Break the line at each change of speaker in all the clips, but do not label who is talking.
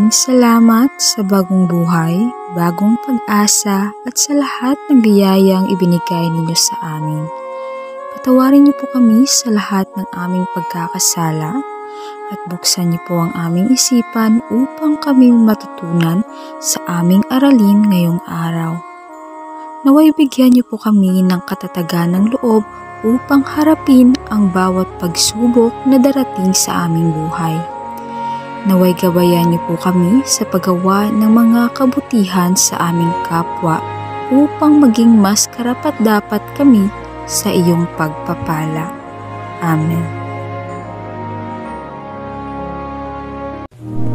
Maraming salamat sa bagong buhay, bagong pag-asa at sa lahat ng biyayang ibinigay ninyo sa amin. Patawarin niyo po kami sa lahat ng aming pagkakasala at buksan niyo po ang aming isipan upang kami matutunan sa aming aralin ngayong araw. Naway bigyan niyo po kami ng katatagan ng loob upang harapin ang bawat pagsubok na darating sa aming buhay. Naway gabayan niyo po kami sa paggawa ng mga kabutihan sa aming kapwa upang maging mas karapat-dapat kami sa iyong pagpapala. Amen.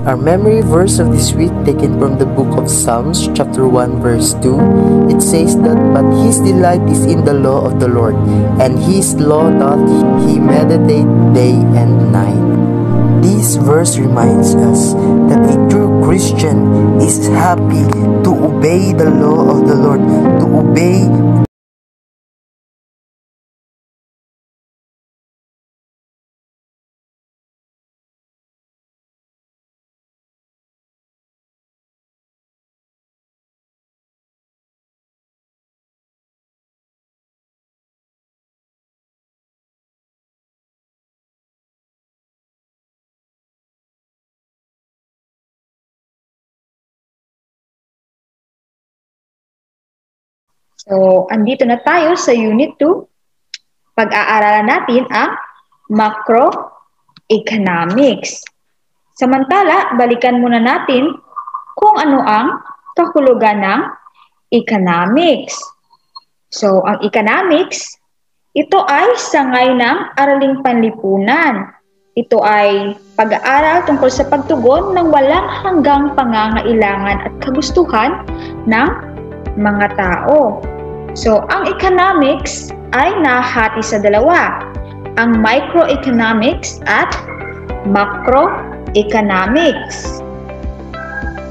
Our memory verse of this week taken from the book of Psalms chapter 1 verse 2. It says that, "But his delight is in the law of the Lord, and his law doth he meditate day and night." This verse reminds us that a true Christian is happy to obey the law of the Lord, to obey
So, andito na tayo sa Unit 2. Pag-aaralan natin ang macroeconomics. Samantala, balikan muna natin kung ano ang kahulugan ng economics. So, ang economics, ito ay sangay ng araling panlipunan. Ito ay pag-aaral tungkol sa pagtugon ng walang hanggang pangangailangan at kagustuhan ng mga tao. So, ang economics ay nahati sa dalawa, ang microeconomics at macroeconomics.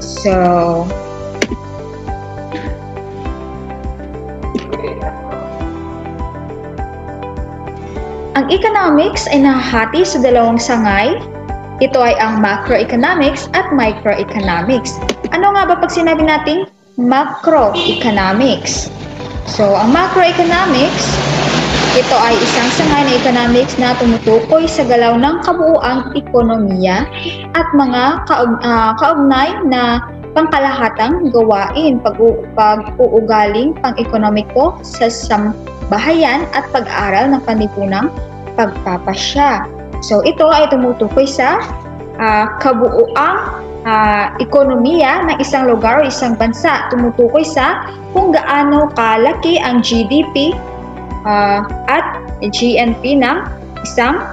So, ang economics ay nahati sa dalawang sangay. Ito ay ang macroeconomics at microeconomics. Ano nga ba pag sinabi nating macroeconomics? So, ang macroeconomics, ito ay isang sangay na economics na tumutukoy sa galaw ng kabuuang ekonomiya at mga kaugnay na pangkalahatang gawain, pag-uugaling pang-ekonomiko sa sambahayan at pag-aaral ng panlipunang pagpapasya. So, ito ay tumutukoy sa kabuuang ekonomiya ng isang lugar o isang bansa. Tumutukoy sa kung gaano kalaki ang GDP at GNP ng isang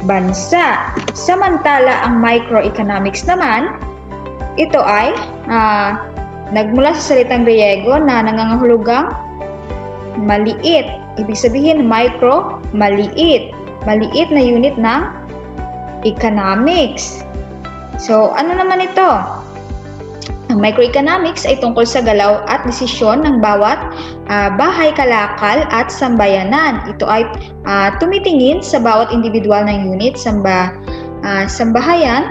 bansa. Samantala, ang microeconomics naman, ito ay nagmula sa salitang Griego na nangangahulugang maliit. Ibig sabihin, micro, maliit. Maliit na unit ng economics. So, ano naman ito? Ang microeconomics ay tungkol sa galaw at desisyon ng bawat bahay, kalakal at sambayanan. Ito ay tumitingin sa bawat individual ng unit, sambahayan,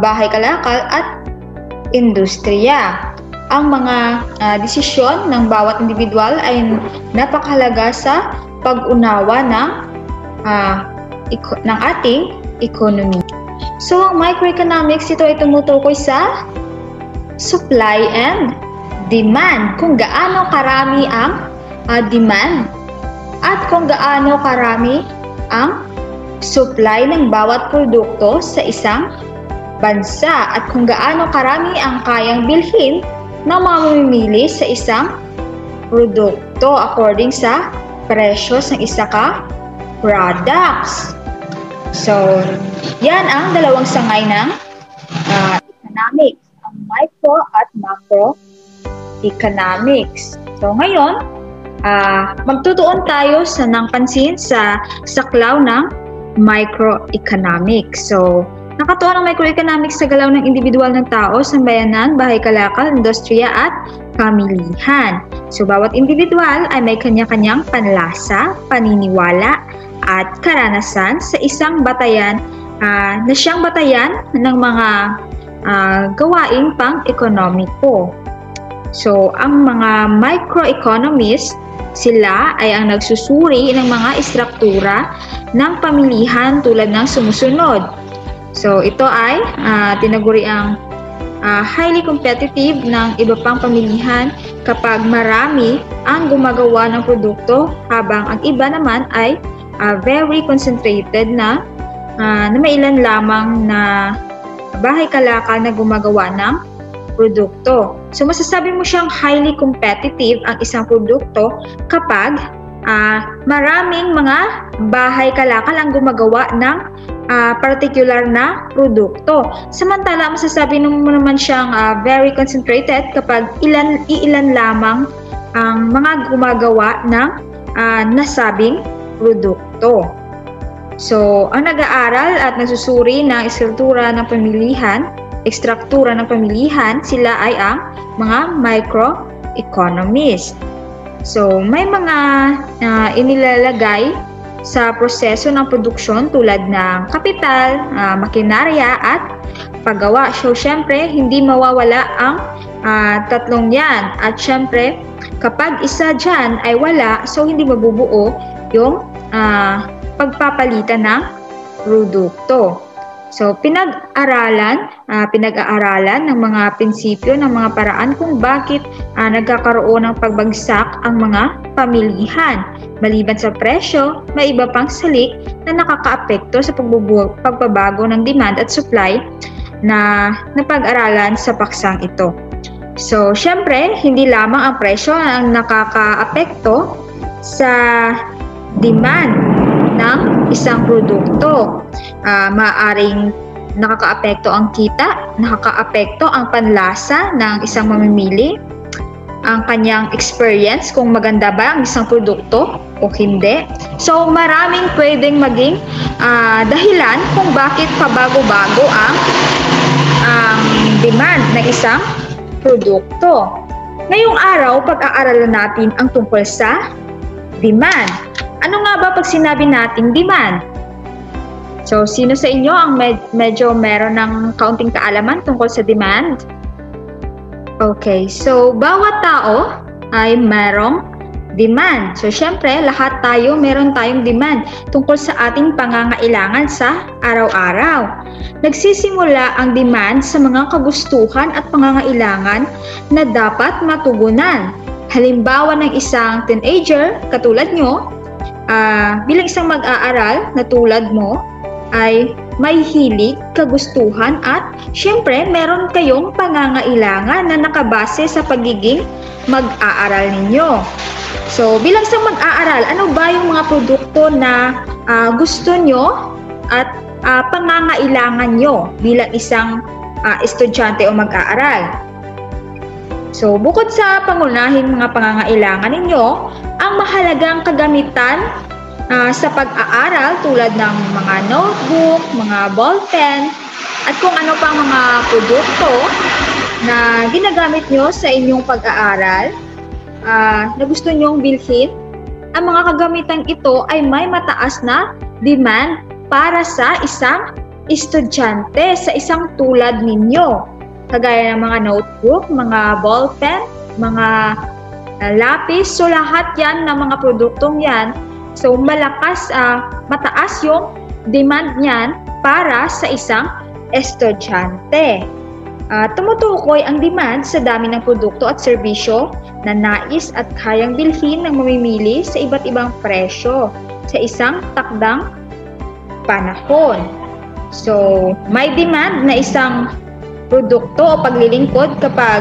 bahay, kalakal at industriya. Ang mga desisyon ng bawat individual ay napakahalaga sa pag-unawa ng ating economy. So, ang microeconomics, ito ay tumutukoy sa supply and demand. Kung gaano karami ang demand at kung gaano karami ang supply ng bawat produkto sa isang bansa at kung gaano karami ang kayang bilhin ng mga mamimili sa isang produkto according sa presyo ng isa ka products. So, yan ang dalawang sangay ng economics, ang micro at macro economics. So, ngayon, magtutuon tayo ng pansin sa saklaw ng microeconomics. So, nakatuon ang microeconomics sa galaw ng individual ng tao, sambayanan, bahay, kalakal, industriya at pamilihan. So, bawat individual ay may kanya-kanyang panlasa, paniniwala, at karanasan sa isang batayan na siyang batayan ng mga gawaing pang-ekonomiko. So, ang mga microeconomists, sila ay ang nagsusuri ng mga istruktura ng pamilihan tulad ng sumusunod. So, ito ay tinaguri ang highly competitive ng iba pang pamilihan kapag marami ang gumagawa ng produkto habang ang iba naman ay very concentrated na may ilan lamang na bahay kalakal na gumagawa ng produkto. So masasabi mo siyang highly competitive ang isang produkto kapag maraming mga bahay kalakal ang gumagawa ng particular na produkto. Samantala, masasabi mo naman siyang very concentrated kapag iilan lamang ang mga gumagawa ng nasabing produkto. So, ang nag-aaral at nagsusuri ng ekstruktura ng pamilihan, sila ay ang mga microeconomists. So, may mga inilalagay sa proseso ng produksyon tulad ng kapital, makinarya at paggawa. So, syempre, hindi mawawala ang tatlong yan. At syempre, kapag isa dyan ay wala, so hindi mabubuo yung pagpapalitan ng produkto. So, pinag-aaralan ng mga prinsipyo, ng mga paraan kung bakit nagkakaroon ng pagbagsak ang mga pamilihan. Maliban sa presyo, may iba pang salik na nakakaapekto sa pagbabago ng demand at supply na napag-aralan sa paksang ito. So, syempre, hindi lamang ang presyo ang nakakaapekto sa demand ng isang produkto. Maaaring nakakaapekto ang kita, nakakaapekto ang panlasa ng isang mamimili, ang kanyang experience kung maganda ba ang isang produkto o hindi. So, maraming pwedeng maging dahilan kung bakit pabago-bago ang demand ng isang produkto. Ngayong araw, pag-aaralan natin ang tungkol sa demand. Ano nga ba pag sinabi natin demand? So, sino sa inyo ang medyo meron ng kaunting kaalaman tungkol sa demand? Okay, so bawat tao ay merong demand. So, syempre, lahat tayo meron tayong demand tungkol sa ating pangangailangan sa araw-araw. Nagsisimula ang demand sa mga kagustuhan at pangangailangan na dapat matugunan. Halimbawa ng isang teenager, katulad nyo, bilang isang mag-aaral na tulad mo, ay may hilig, kagustuhan at syempre meron kayong pangangailangan na nakabase sa pagiging mag-aaral ninyo. So bilang isang mag-aaral, ano ba yung mga produkto na gusto nyo at pangangailangan nyo bilang isang estudyante o mag-aaral? So bukod sa pangunahing mga pangangailangan ninyo, ang mahalagang kagamitan sa pag-aaral tulad ng mga notebook, mga ballpen, at kung ano pang mga produkto na ginagamit nyo sa inyong pag-aaral na gusto nyong bilhin, ang mga kagamitang ito ay may mataas na demand para sa isang estudyante, sa isang tulad ninyo. Kagaya ng mga notebook, mga ballpen, mga lapis, so lahat yan ng mga produktong yan. So, mataas yung demand niyan para sa isang estudyante. Tumutukoy ang demand sa dami ng produkto at serbisyo na nais at kayang bilhin ng mamimili sa iba't ibang presyo sa isang takdang panahon. So, may demand na isang produkto o paglilingkod kapag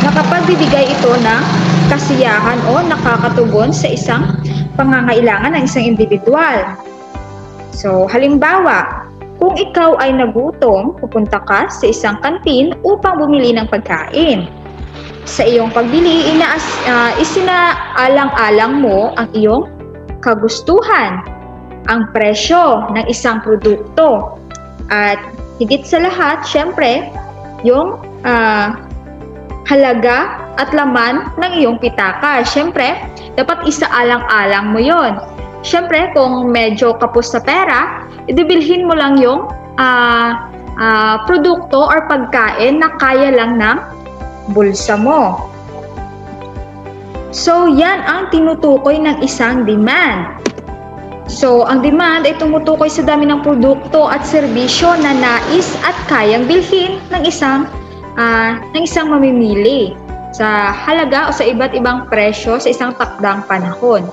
nakapagbibigay ito ng kasiyahan o nakakatugon sa isang pangangailangan ng isang individual. So, halimbawa, kung ikaw ay nagutom, pupunta ka sa isang kantin upang bumili ng pagkain. Sa iyong pagbili, isinaalang-alang mo ang iyong kagustuhan, ang presyo ng isang produkto, at higit sa lahat, syempre, yung halaga at laman ng iyong pitaka. Syempre, dapat isaalang-alang mo yon. Syempre, kung medyo kapos sa pera, ibibilhin mo lang yung produkto or pagkain na kaya lang ng bulsa mo. So, yan ang tinutukoy ng isang demand. So, ang demand ay tumutukoy sa dami ng produkto at serbisyo na nais at kayang bilhin ng isang mamimili sa halaga o sa iba't ibang presyo sa isang takdang panahon.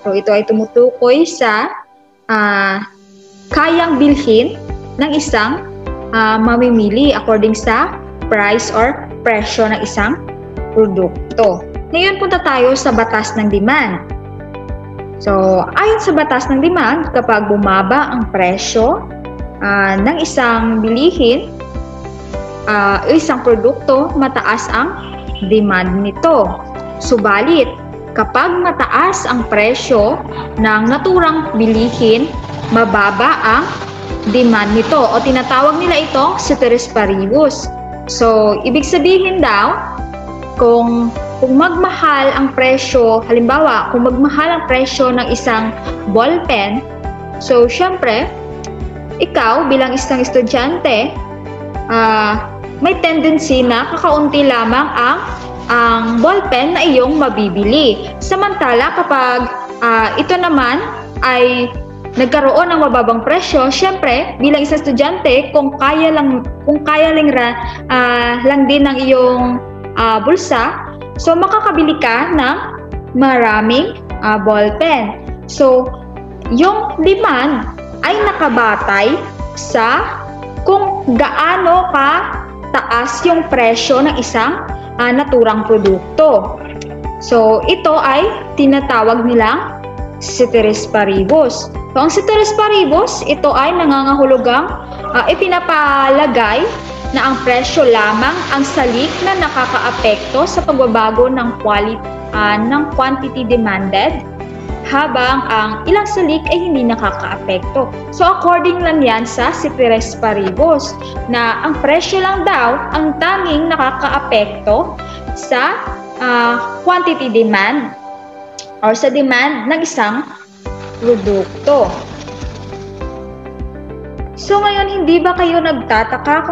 So, ito ay tumutukoy sa kayang bilhin ng isang mamimili according sa price or presyo ng isang produkto. Ngayon, punta tayo sa batas ng demand. So, ayon sa batas ng demand, kapag bumaba ang presyo ng isang bilihin, isang produkto, mataas ang demand nito. Subalit, kapag mataas ang presyo ng naturang bilihin, mababa ang demand nito o tinatawag nila itong ceteris paribus. So, ibig sabihin daw, kung magmahal ang presyo, halimbawa, kung magmahal ang presyo ng isang ballpen, so, syempre, ikaw bilang isang estudyante, may tendency na kakaunti lamang ang ballpen na iyong mabibili. Samantala, kapag ito naman ay nagkaroon ng mababang presyo, syempre, bilang isang estudyante, kung kaya lang din ng iyong bulsa, so makakabili ka ng maraming ballpen. So, yung demand ay nakabatay sa kung gaano ka taas yung presyo ng isang naturang produkto. So, ito ay tinatawag nilang ceteris paribus. So, ang ceteris paribus, ito ay nangangahulugang ipinapalagay na ang presyo lamang ang salik na nakakaapekto sa pagbabago ng quantity demanded, habang ang ilang salik ay hindi nakakaapekto. So, according lang yan sa ceteris paribus, na ang presyo lang daw ang tanging nakakaapekto sa quantity demand or sa demand ng isang produkto. So ngayon, hindi ba kayo nagtataka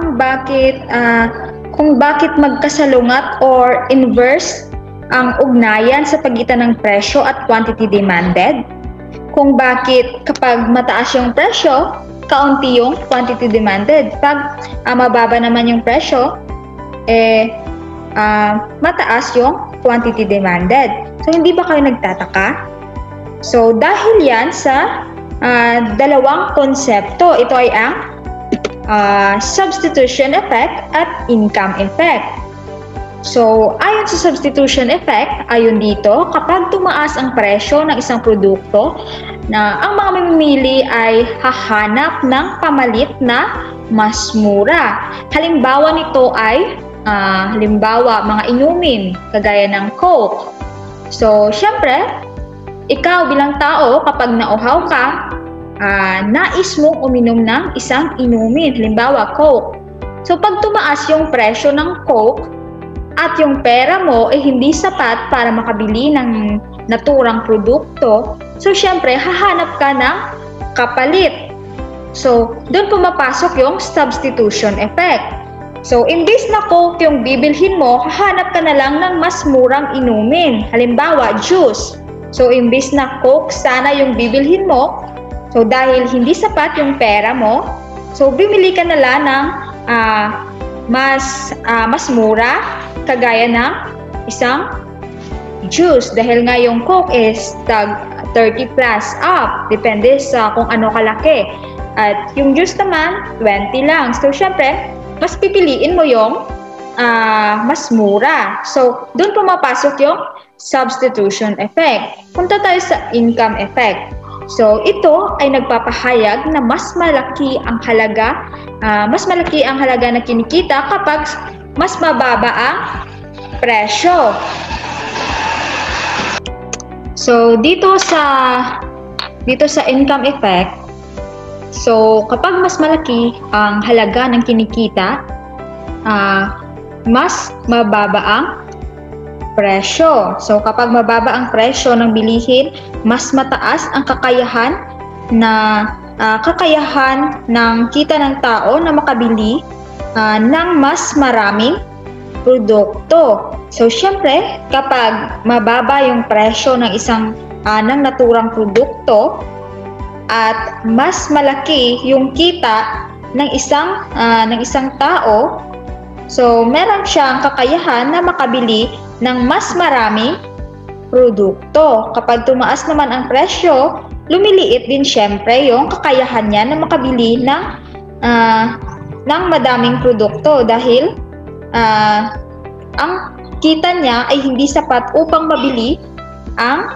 kung bakit magkasalungat or inverse ang ugnayan sa pagitan ng presyo at quantity demanded? Kung bakit kapag mataas yung presyo, kaunti yung quantity demanded. Pag mababa naman yung presyo, mataas yung quantity demanded. So hindi ba kayo nagtataka? So dahil yan sa dalawang konsepto, ito ay ang substitution effect at income effect. So, ayon sa substitution effect, ayon dito, kapag tumaas ang presyo ng isang produkto, na ang mga mamimili ay hahanap ng pamalit na mas mura. Halimbawa nito ay mga inumin, kagaya ng Coke. So, syempre, ikaw bilang tao, kapag nauhaw ka, nais mong uminom ng isang inumin, halimbawa Coke. So pag tumaas yung presyo ng Coke at yung pera mo ay hindi sapat para makabili ng naturang produkto, so syempre hahanap ka ng kapalit. So doon pumapasok yung substitution effect. So imbis na Coke yung bibilhin mo, hahanap ka na lang ng mas murang inumin, halimbawa juice. So, imbis na Coke sana yung bibilhin mo, so dahil hindi sapat yung pera mo, so bumili ka na lang ng mas mura, kagaya ng isang juice. Dahil nga yung Coke is tag 30 plus up, depende sa kung ano kalaki. At yung juice naman, 20 lang. So, syempre, mas pipiliin mo yung mas mura. So, doon pumapasok yung substitution effect. Punta tayo sa income effect. So, ito ay nagpapahayag na mas malaki ang halaga na kinikita kapag mas mababa ang presyo. So, dito sa income effect, so kapag mas malaki ang halaga ng kinikita, mas mababa ang presyo. So kapag mababa ang presyo ng bilihin, mas mataas ang kakayahan na kakayahan ng kita ng tao na makabili ng mas maraming produkto. So, syempre, kapag mababa yung presyo ng isang ng naturang produkto at mas malaki yung kita ng isang tao, so meron siyang kakayahan na makabili ng mas maraming produkto. Kapag tumaas naman ang presyo, lumiliit din syempre yung kakayahan niya na makabili ng madaming produkto dahil ang kita niya ay hindi sapat upang mabili ang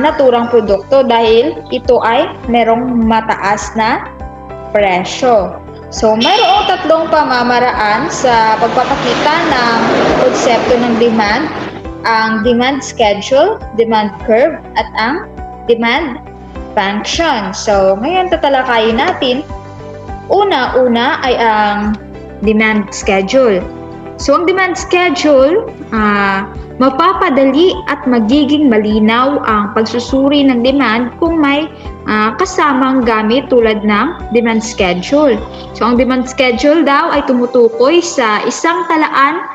naturang produkto dahil ito ay merong mataas na presyo. So, mayroong tatlong pamamaraan sa pagpapakita ng konsepto ng demand: ang demand schedule, demand curve, at ang demand function. So, ngayon tatalakayin natin. Una ay ang demand schedule. So, ang demand schedule, mapapadali at magiging malinaw ang pagsusuri ng demand kung may kasamang gamit tulad ng demand schedule. So, ang demand schedule daw ay tumutukoy sa isang talaan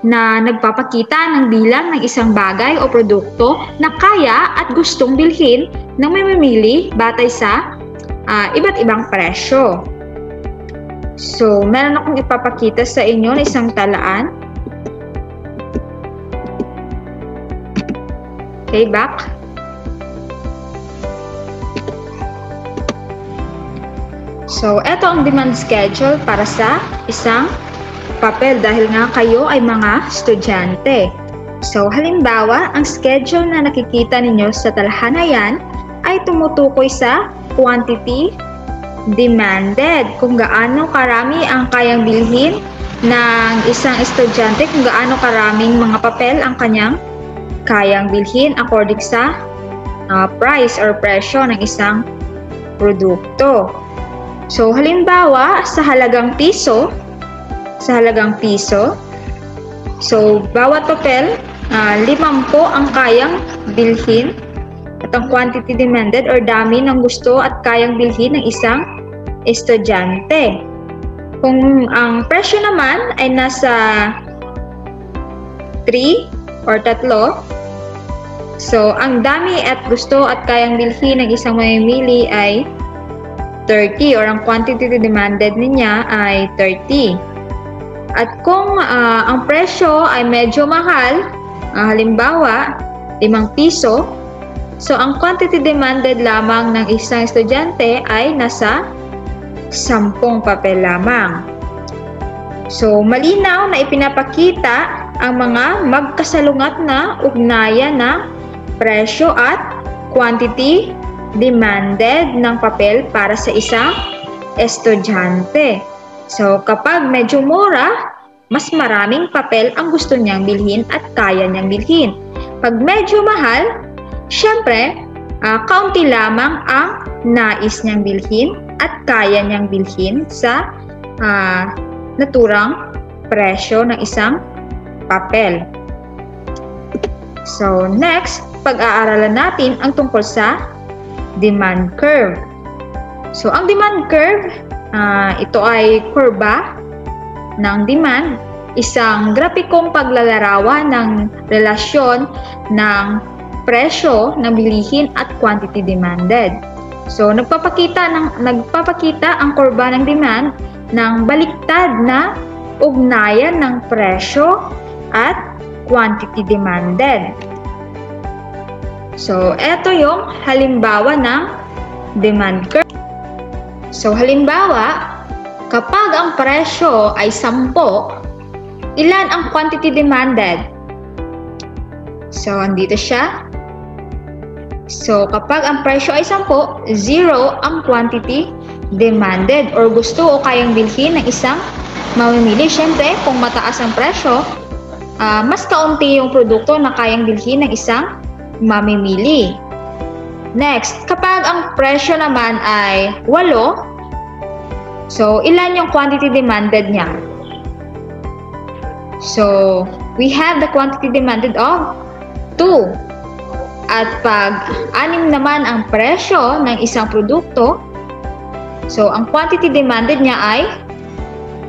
na nagpapakita ng bilang ng isang bagay o produkto na kaya at gustong bilhin ng may mamili batay sa iba't ibang presyo. So, meron akong ipapakita sa inyo na isang talaan. Okay, back. So, eto ang demand schedule para sa isang papel dahil nga kayo ay mga estudyante. So, halimbawa, ang schedule na nakikita ninyo sa talahan na yan ay tumutukoy sa quantity demanded, kung gaano karami ang kayang bilhin ng isang estudyante, kung gaano karaming mga papel ang kanyang kayang bilhin according sa price or presyo ng isang produkto. So, halimbawa, sa halagang piso, so, bawat papel, 50 ang kayang bilhin at ang quantity demanded or dami ng gusto at kayang bilhin ng isang estudyante. Kung ang presyo naman ay nasa 3 or 3, so ang dami at gusto at kayang bilhin ng isang mamimili ay 30 or ang quantity demanded niya ay 30. At kung ang presyo ay medyo mahal, halimbawa 5 piso, so ang quantity demanded lamang ng isang estudyante ay nasa 10 papel lamang. So, malinaw na ipinapakita ang mga magkasalungat na ugnayan ng presyo at quantity demanded ng papel para sa isang estudyante. So, kapag medyo mura, mas maraming papel ang gusto niyang bilhin at kaya niyang bilhin. Pag medyo mahal, syempre, kaunti lamang ang nais niyang bilhin at kaya niyang bilhin sa naturang presyo ng isang papel. So, next, pag-aaralan natin ang tungkol sa demand curve. So, ang demand curve, ito ay kurba ng demand, isang grapikong paglalarawan ng relasyon ng presyo ng bilihin at quantity demanded. So, nagpapakita ang kurba ng demand ng baliktad na ugnayan ng presyo at quantity demanded. So, ito yung halimbawa ng demand curve. So, halimbawa, kapag ang presyo ay 10, ilan ang quantity demanded? So, andito siya. So, kapag ang presyo ay 10, 0 ang quantity demanded or gusto o kayang bilhin ng isang mamimili. Siyempre, kung mataas ang presyo, mas kaunti yung produkto na kayang bilhin ng isang mamimili. Next, kapag ang presyo naman ay 8, so, ilan yung quantity demanded niya? So, we have the quantity demanded of 2. At pag 6 naman ang presyo ng isang produkto, So, ang quantity demanded niya ay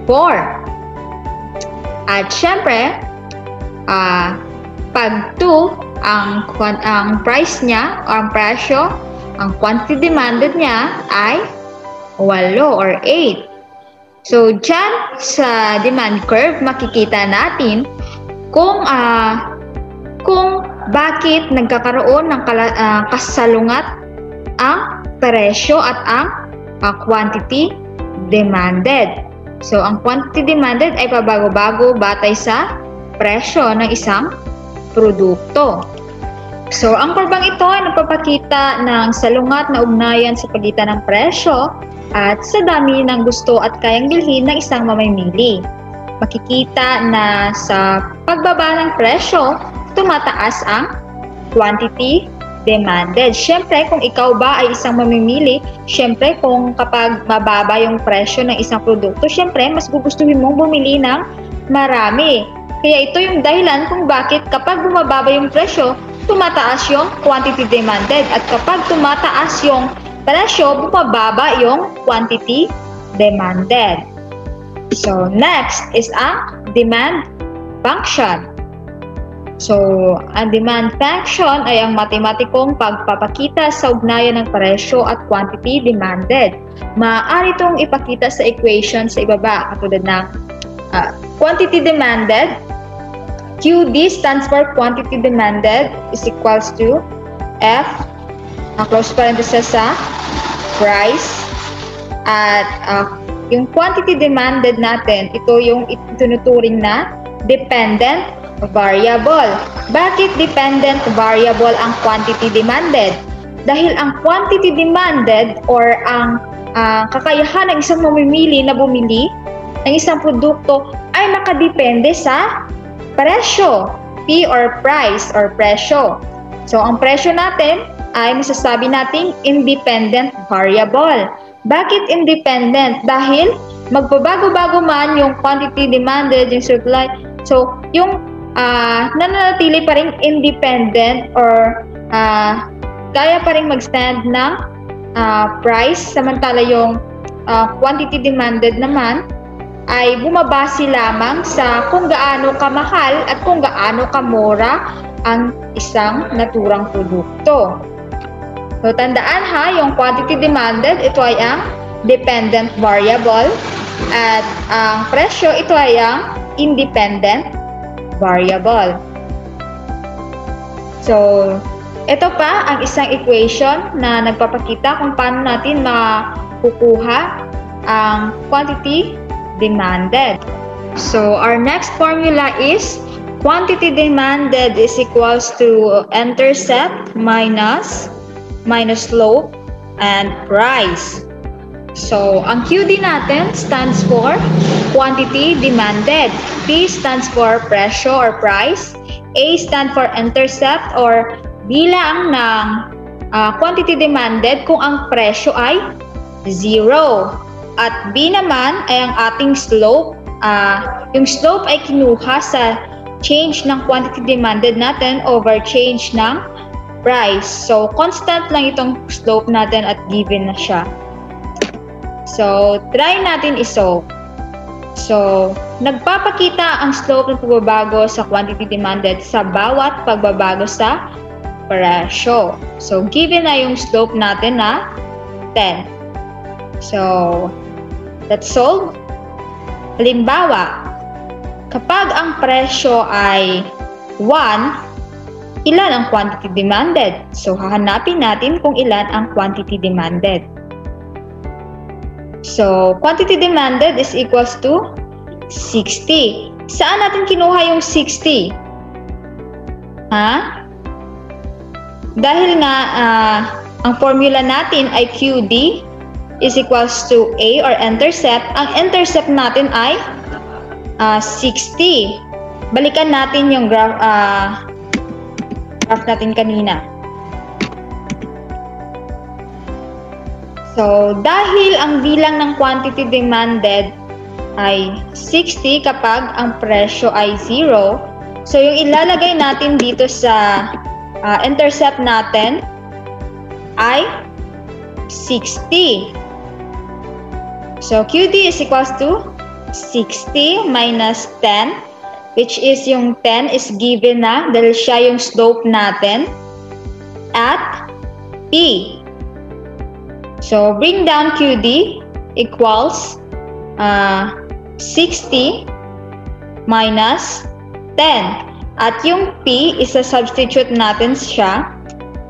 4. At syempre, pag 2, ang price niya o ang presyo, ang quantity demanded niya ay 8 or 8. So, dyan sa demand curve, makikita natin kung bakit nagkakaroon ng kasalungat ang presyo at ang quantity demanded. So, ang quantity demanded ay pabago-bago batay sa presyo ng isang produkto. So, ang kurbang ito ay nagpapakita ng salungat na ugnayan sa pagitan ng presyo at sa dami ng gusto at kayang bilhin ng isang mamimili. Makikita na sa pagbaba ng presyo, tumataas ang quantity demanded. Siyempre, kung ikaw ba ay isang mamimili, siyempre kung kapag mababa yung presyo ng isang produkto, siyempre mas gugustuhin mong bumili ng marami. Kaya ito yung dahilan kung bakit kapag bumababa yung presyo, tumataas yung quantity demanded. At kapag tumataas yung presyo, bumababa yung quantity demanded. So, next is ang demand function. So, ang demand function ay ang matematikong pagpapakita sa ugnayan ng presyo at quantity demanded. Maaari itong ipakita sa equation sa ibaba, katulad ng quantity demanded, QD stands for quantity demanded is equals to F, close parenthesis sa price, at yung quantity demanded natin, ito yung itinuturing na dependent variable. Bakit dependent variable ang quantity demanded? Dahil ang quantity demanded or ang kakayahan ng isang mamimili na bumili ng isang produkto ay nakadepende sa presyo, P or price or presyo. So, ang presyo natin ay masasabi nating independent variable. Bakit independent? Dahil magbabago-bago man yung quantity demanded, yung supply. So, yung nananatili pa rin independent or kaya pa rin mag-stand ng price, samantala yung quantity demanded naman ay bumabase lamang sa kung gaano kamahal at kung gaano kamura ang isang naturang produkto. So, tandaan ha, yung quantity demanded, ito ay ang dependent variable at ang presyo, ito ay ang independent variable. So, ito pa ang isang equation na nagpapakita kung paano natin makukuha ang quantity demanded. So, our next formula is quantity demanded is equals to intercept minus slope and price. So, ang QD natin stands for quantity demanded. P stands for presyo or price. A stands for intercept or bilang ng quantity demanded kung ang presyo ay 0. At B naman ay ang ating slope. Yung slope ay kinuha sa change ng quantity demanded natin over change ng price. So, constant lang itong slope natin at given na siya. So, try natin isolve. So, nagpapakita ang slope ng pagbabago sa quantity demanded sa bawat pagbabago sa presyo. So, given na yung slope natin na 10. So, let's solve. Halimbawa, kapag ang presyo ay 1, ilan ang quantity demanded? So, hahanapin natin kung ilan ang quantity demanded. So, quantity demanded is equals to 60. Saan natin kinuha yung 60? Dahil nga ang formula natin ay QD is equals to A or intercept. Ang intercept natin ay 60. Balikan natin yung graph natin kanina. So, dahil ang bilang ng quantity demanded ay 60 kapag ang presyo ay 0, so yung ilalagay natin dito sa intercept natin ay 60. So, QD is equals to 60 minus 10, which is yung 10 is given na dahil siya yung slope natin at P. So, bring down QD equals 60 minus 10. At yung P, isa-substitute natin siya.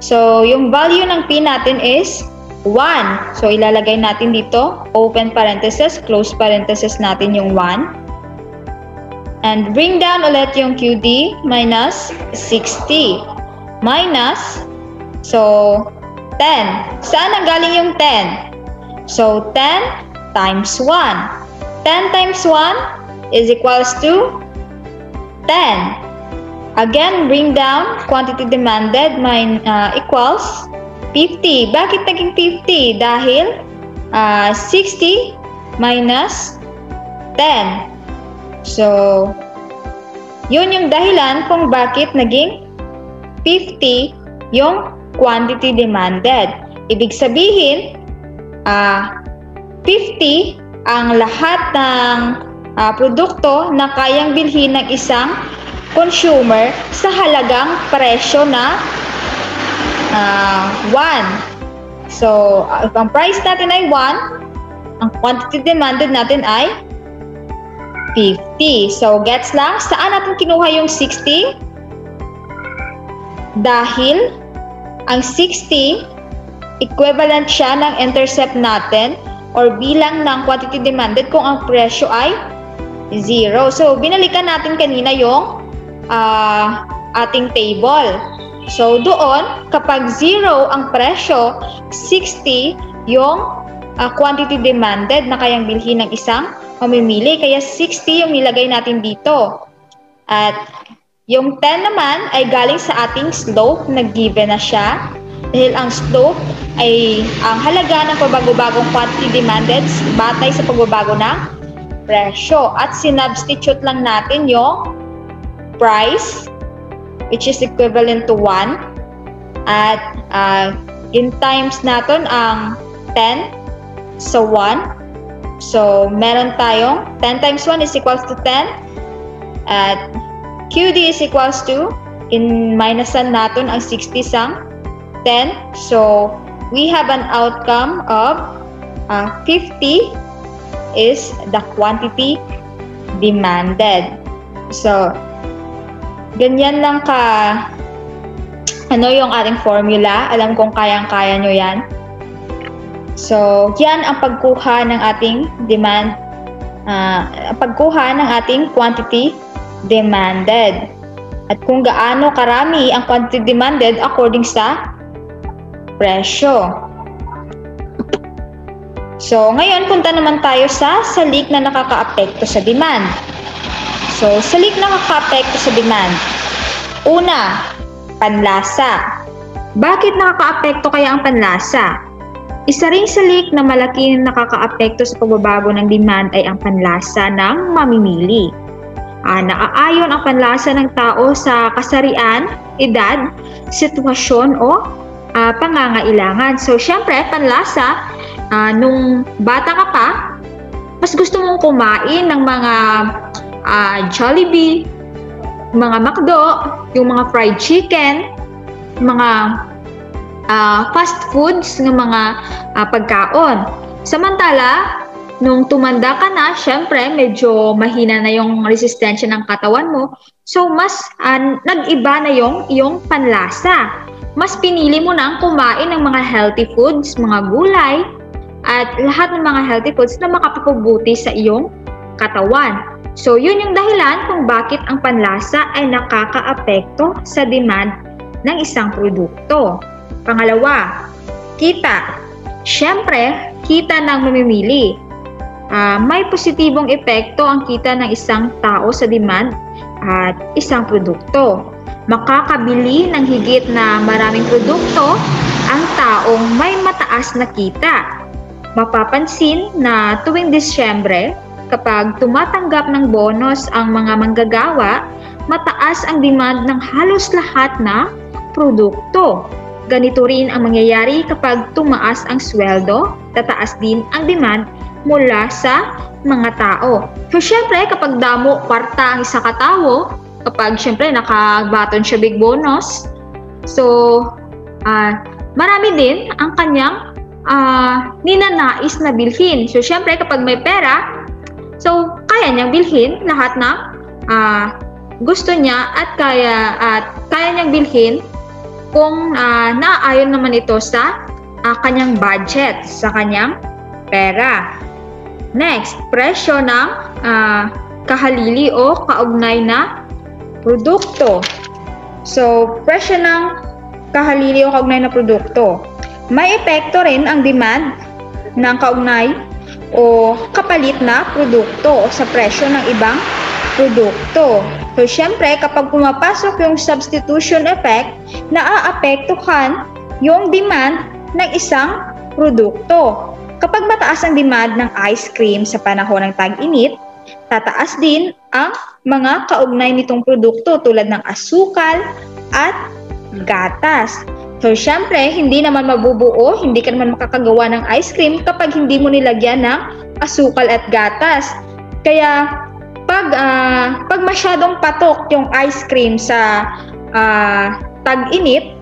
So, yung value ng P natin is 1. So, ilalagay natin dito, open parenthesis, close parenthesis natin yung 1. And bring down ulit yung QD minus 60. Minus, so, 10. Saan nanggaling yung 10? So, 10 times 1. 10 times 1 is equals to 10. Again, bring down quantity demanded equals 50. Bakit naging 50? Dahil 60 minus 10. So, yun yung dahilan kung bakit naging 50 yung quantity demanded. Ibig sabihin, 50 ang lahat ng produkto na kayang bilhin ng isang consumer sa halagang presyo na 1. So, if ang price natin ay 1, ang quantity demanded natin ay 50. So, gets lang? Saan natin kinuha yung 60? Dahil ang 60, equivalent siya ng intercept natin or bilang ng quantity demanded kung ang presyo ay 0. So, binalikan natin kanina yung ating table. So, doon, kapag 0 ang presyo, 60 yung quantity demanded na kayang bilhin ng isang mamimili. Kaya 60 yung nilagay natin dito. At yung 10 naman ay galing sa ating slope na given na siya. Dahil ang slope ay ang halaga ng pagbago-bagong quantity demanded batay sa pagbabago ng presyo. At sinubstitute lang natin yung price, which is equivalent to 1. At in times natin ang 10 sa 1. So, meron tayong 10 times 1 is equals to 10. At QD is equals to, in minusan natin ang 60 sang 10. So, we have an outcome of 50 is the quantity demanded. So, ganyan lang yung ating formula. Alam kong kayang-kaya nyo yan. So, yan ang pagkuha ng ating demand, pagkuha ng ating quantity demanded. At kung gaano karami ang quantity demanded according sa presyo. So, ngayon punta naman tayo sa salik na nakakaapekto sa demand. So, salik na nakakaapekto sa demand. Una, panlasa. Bakit nakakaapekto kaya ang panlasa? Isa ring salik na malaki na nakakaapekto sa pagbabago ng demand ay ang panlasa ng mamimili. Naaayon ang panlasa ng tao sa kasarian, edad, sitwasyon o pangangailangan. So, syempre, panlasa, nung bata ka pa, mas gusto mong kumain ng mga Jollibee, mga McDo, yung mga fried chicken, mga fast foods ng mga pagkaon. Samantala, nung tumanda ka na, syempre, medyo mahina na yung resistensya ng katawan mo. So, mas nag-iba na yung iyong panlasa. Mas pinili mo nang kumain ng mga healthy foods, mga gulay, at lahat ng mga healthy foods na makapapabuti sa iyong katawan. So, yun yung dahilan kung bakit ang panlasa ay nakakaapekto sa demand ng isang produkto. Pangalawa, kita. Siyempre, kita ng mamimili. May positibong epekto ang kita ng isang tao sa demand at isang produkto. Makakabili ng higit na maraming produkto ang taong may mataas na kita. Mapapansin na tuwing Disyembre, kapag tumatanggap ng bonus ang mga manggagawa, mataas ang demand ng halos lahat na produkto. Ganito rin ang mangyayari kapag tumaas ang sweldo, tataas din ang demand mula sa mga tao. So, syempre, kapag damo kwarta ang isa katao, kapag syempre nakabaton siya big bonus, so, marami din ang kanyang ninanais na bilhin. So, syempre, kapag may pera, so, kaya niyang bilhin lahat ng gusto niya at kaya niyang bilhin kung naaayon naman ito sa kanyang budget, sa kanyang pera. Next, presyo ng kahalili o kaugnay na produkto. So, presyo ng kahalili o kaugnay na produkto. May epekto rin ang demand ng kaugnay o kapalit na produkto sa presyo ng ibang produkto. So, syempre, kapag pumapasok yung substitution effect, naaapektuhan yung demand ng isang produkto. Kapag mataas ang demand ng ice cream sa panahon ng tag-init, tataas din ang mga kaugnay nitong produkto tulad ng asukal at gatas. So, syempre, hindi naman mabubuo, hindi ka naman makakagawa ng ice cream kapag hindi mo nilagyan ng asukal at gatas. Kaya, pag masyadong patok yung ice cream sa tag-init,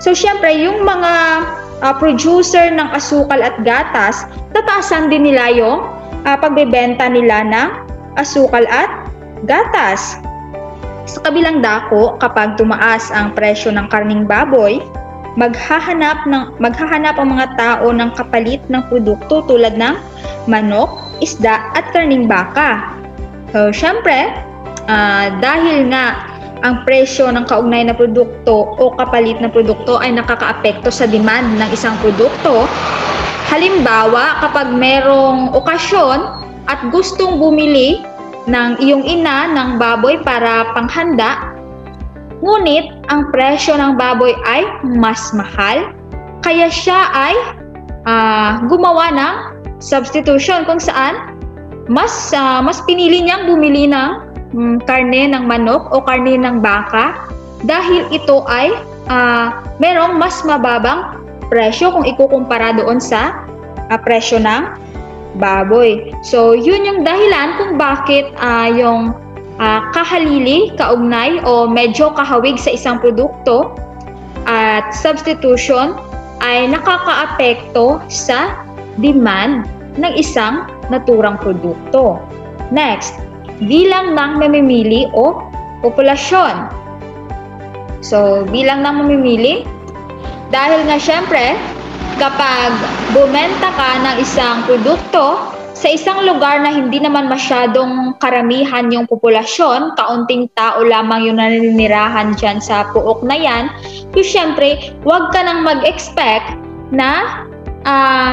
so, syempre, yung mga producer ng asukal at gatas, tataasan din nila yung pagbebenta nila ng asukal at gatas. Sa kabilang dako, kapag tumaas ang presyo ng karning baboy, maghahanap ang mga tao ng kapalit ng produkto tulad ng manok, isda at karning baka. So, syempre, dahil nga ang presyo ng kaugnay na produkto o kapalit na produkto ay nakakaapekto sa demand ng isang produkto. Halimbawa, kapag merong okasyon at gustong bumili ng iyong ina ng baboy para panghanda, ngunit ang presyo ng baboy ay mas mahal, kaya siya ay gumawa ng substitution kung saan mas pinili niyang bumili ng karne ng manok o karne ng baka dahil ito ay merong mas mababang presyo kung ikukumpara doon sa presyo ng baboy. So, yun yung dahilan kung bakit yung kahalili, kaugnay o medyo kahawig sa isang produkto at substitution ay nakakaapekto sa demand ng isang naturang produkto. Next, bilang ng mamimili o populasyon. So, bilang ng mamimili, dahil nga syempre, kapag bumenta ka ng isang produkto sa isang lugar na hindi naman masyadong karamihan yung populasyon, kaunting tao lamang yung naninirahan dyan sa puok na yan, so syempre, huwag ka nang mag-expect na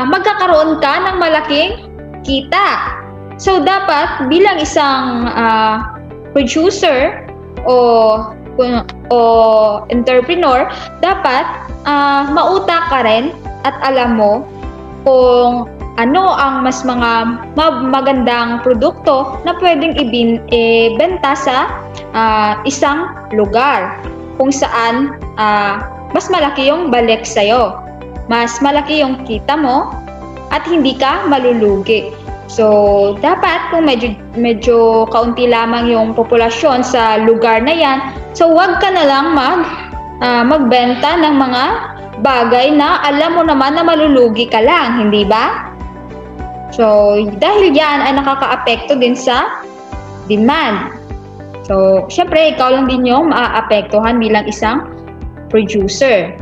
magkakaroon ka ng malaking kita. So, dapat bilang isang producer o entrepreneur, dapat mautak ka rin at alam mo kung ano ang mas mga magandang produkto na pwedeng ibenta sa isang lugar kung saan mas malaki yung balik sa'yo, mas malaki yung kita mo at hindi ka malulugi. So, dapat kung medyo kaunti lamang yung populasyon sa lugar na yan, so wag ka na lang magbenta ng mga bagay na alam mo naman na malulugi ka lang, hindi ba? So, dahil yan ay nakakaapekto din sa demand. So, syempre, ikaw lang din yung maaapektuhan bilang isang producer.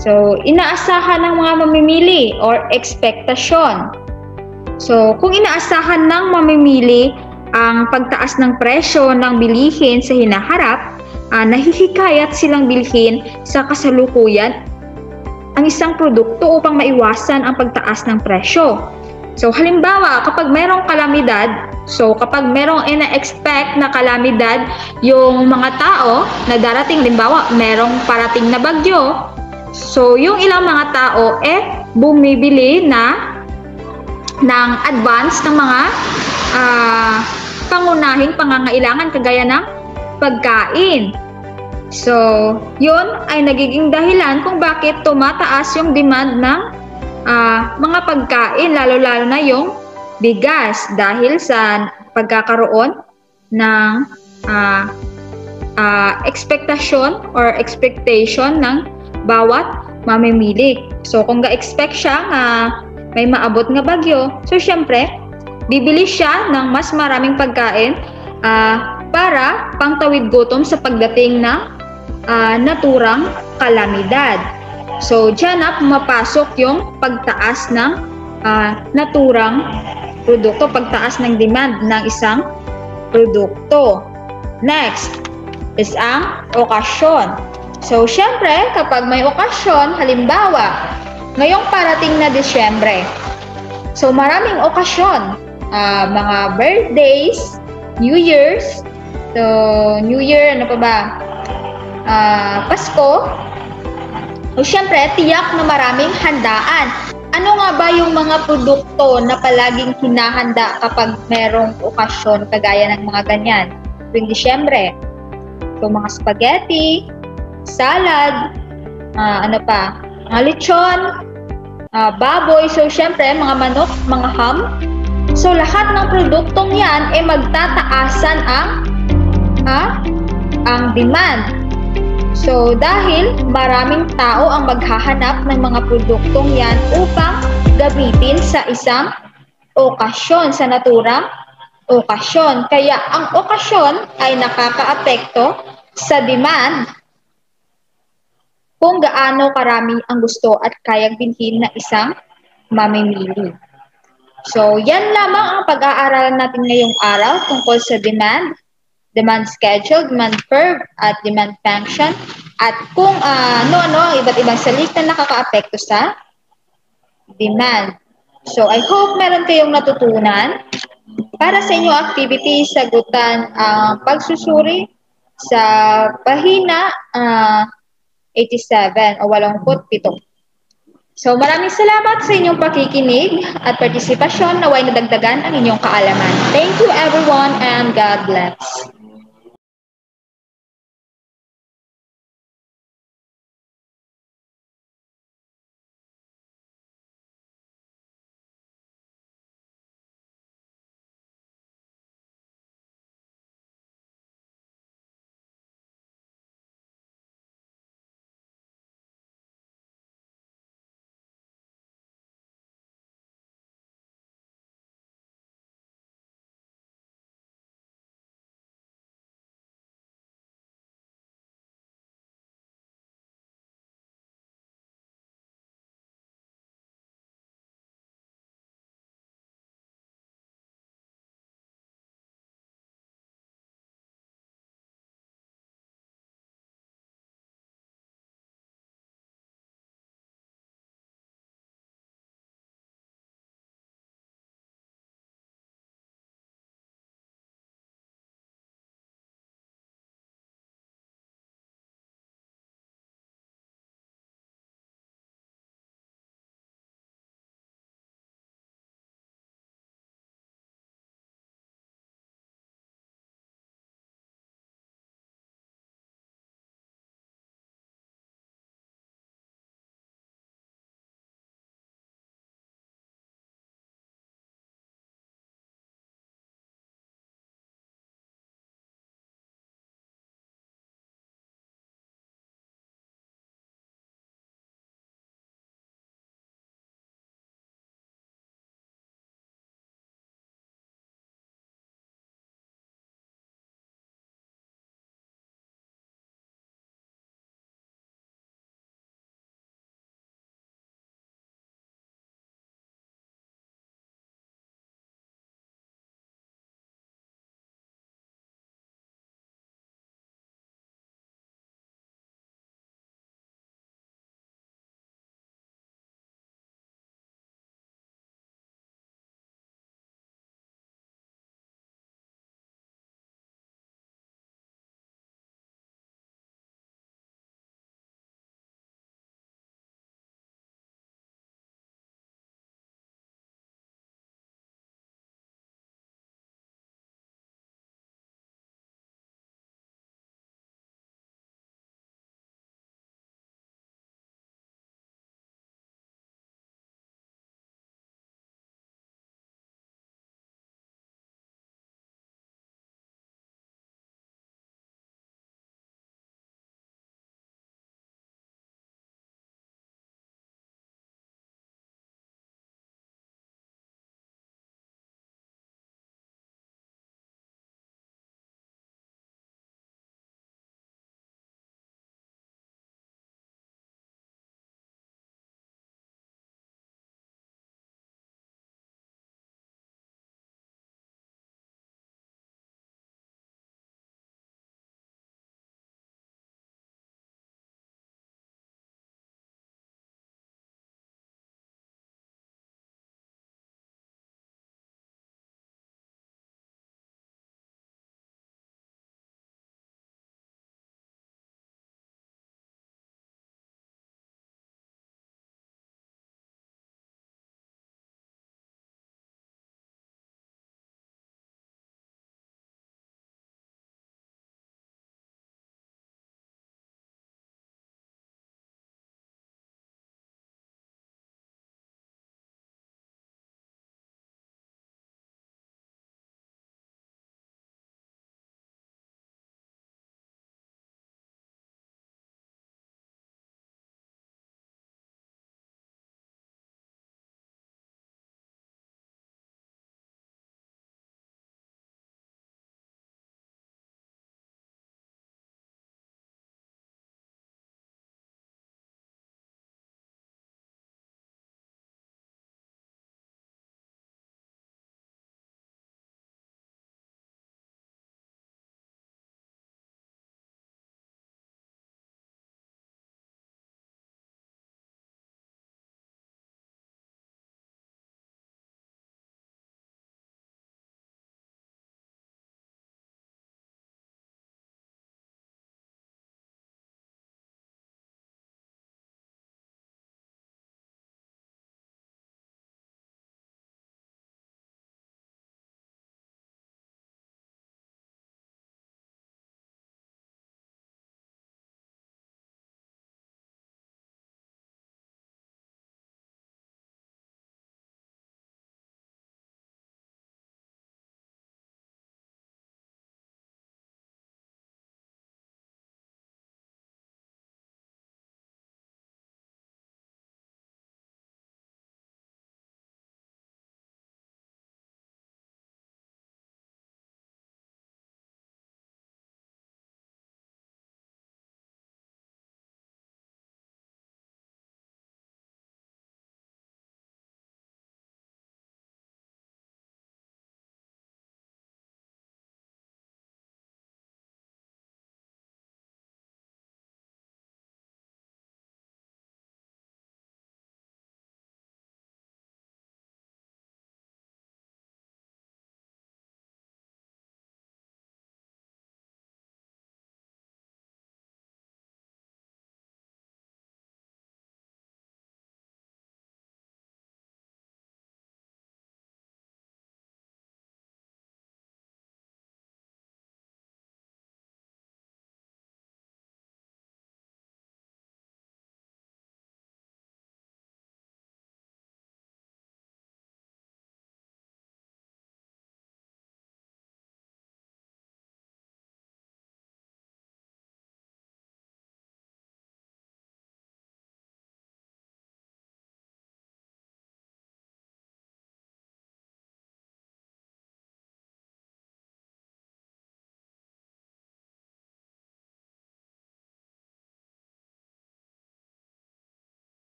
So, inaasahan ng mga mamimili or expectation. So, kung inaasahan ng mamimili ang pagtaas ng presyo ng bilihin sa hinaharap, nahihikayat silang bilhin sa kasalukuyan ang isang produkto upang maiwasan ang pagtaas ng presyo. So, halimbawa, kapag merong kalamidad, so kapag merong ina-expect na kalamidad yung mga tao na darating, halimbawa, merong parating na bagyo, so yung ilang mga tao bumibili ng advance ng mga pangunahing pangangailangan kagaya ng pagkain. So, yun ay nagiging dahilan kung bakit tumataas yung demand ng mga pagkain, lalo-lalo na yung bigas dahil sa pagkakaroon ng expectation ng bawat mamimili. So kung ga-expect siya nga may maabot nga bagyo, so syempre bibili siya ng mas maraming pagkain para pangtawid gutom sa pagdating ng naturang kalamidad. So diyan na pumapasok yung pagtaas ng naturang produkto, pagtaas ng demand ng isang produkto. Next is ang okasyon. So, syempre, kapag may okasyon, halimbawa, ngayong parating na Disyembre, so maraming okasyon, mga birthdays, New Year's, so New Year, ano pa ba, Pasko, so syempre, tiyak na maraming handaan. Ano nga ba yung mga produkto na palaging hinahanda kapag merong okasyon, kagaya ng mga ganyan, tuwing Disyembre? So, mga spaghetti, salad, ano pa, mga lechon, baboy, so syempre mga manok, mga ham. So lahat ng produktong yan ay magtataasan ang demand. So dahil maraming tao ang maghahanap ng mga produktong yan upang gamitin sa isang okasyon, sa naturang okasyon. Kaya ang okasyon ay nakakaapekto sa demand kung gaano karami ang gusto at kayang bilhin na isang mamimili. So, yan lamang ang pag-aaralan natin ngayong araw tungkol sa demand, demand schedule, demand curve, at demand function, at kung ano-ano ang iba't ibang salita na nakakaapekto sa demand. So, I hope meron kayong natutunan. Para sa inyong activity, sagutan ang pagsusuri sa pahina 87 o 87. So maraming salamat sa inyong pakikinig at partisipasyon, naway nadagdagan ang inyong kaalaman. Thank you everyone and God bless.